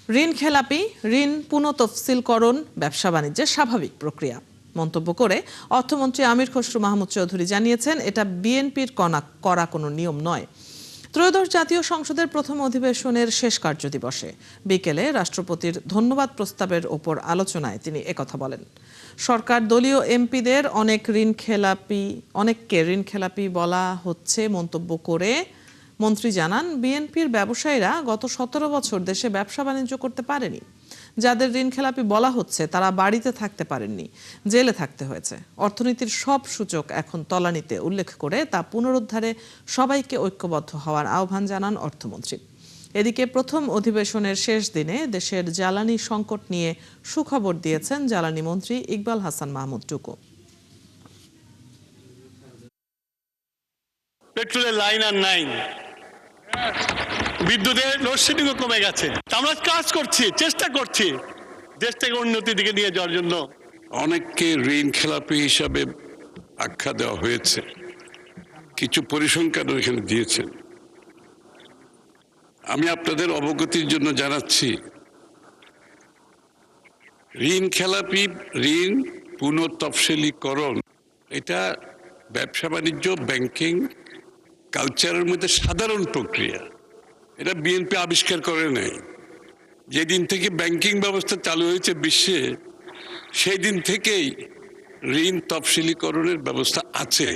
ঋণ খেলাপি, ঋণ পুনঃতফসিলকরণ ব্যবসা বাণিজ্যের স্বাভাবিক প্রক্রিয়া মন্তব্য করে অর্থমন্ত্রী আমির খসরু মাহমুদ চৌধুরী জানিয়েছেন, এটা বিএনপির করা কোনো নিয়ম নয়। ত্রয়োদশ জাতীয় সংসদের প্রথম অধিবেশনের শেষ কার্যদিবসে বিকেলে রাষ্ট্রপতির ধন্যবাদ প্রস্তাবের ওপর আলোচনায় তিনি একথা বলেন। সরকার দলীয় এমপিদের অনেককে ঋণ খেলাপি বলা হচ্ছে মন্তব্য করে মন্ত্রী জানান, বিএনপির ব্যবসায়ীরা গত 17 বছর দেশে ব্যবসা বাণিজ্য করতে পারেনি। যাদের ঋণ খেলাপি বলা হচ্ছে তারা বাড়িতে থাকতে পারেননি, জেলে থাকতে হয়েছে। অর্থনীতির সব সূচক এখন তলানিতে উল্লেখ করে তা পুনরুদ্ধারে সবাইকে ঐক্যবদ্ধ হওয়ার আহ্বান জানান অর্থমন্ত্রী। এদিকে প্রথম অধিবেশনের শেষ দিনে দেশের জ্বালানি সংকট নিয়ে সুখবর দিয়েছেন জ্বালানি মন্ত্রী ইকবাল হাসান মাহমুদ টুকু। পেট্রোলের লাইন আর নাই, বিদ্যুতের লোডশেডিংও কমে গেছে। আমরা কাজ করছি, চেষ্টা করছি দেশটাকে উন্নতির দিকে নিয়ে যাওয়ার জন্য। অনেককে ঋণ খেলাপি হিসাবে আখ্যা দেওয়া হয়েছে, কিছু পরিসংখ্যানও এখানে দিয়েছেন। আমি আপনাদের অবগতির জন্য জানাচ্ছি, ঋণ খেলাপি, ঋণ পুনঃতফসিলীকরণ এটা ব্যবসা বাণিজ্য, ব্যাংকিং কালচারের মধ্যে সাধারণ প্রক্রিয়া। এটা বিএনপি আবিষ্কার করে নাই। যেদিন থেকে ব্যাংকিং ব্যবস্থা চালু হয়েছে বিশ্বে, সেই দিন থেকেই ঋণ তফসিলীকরণের ব্যবস্থা আছে।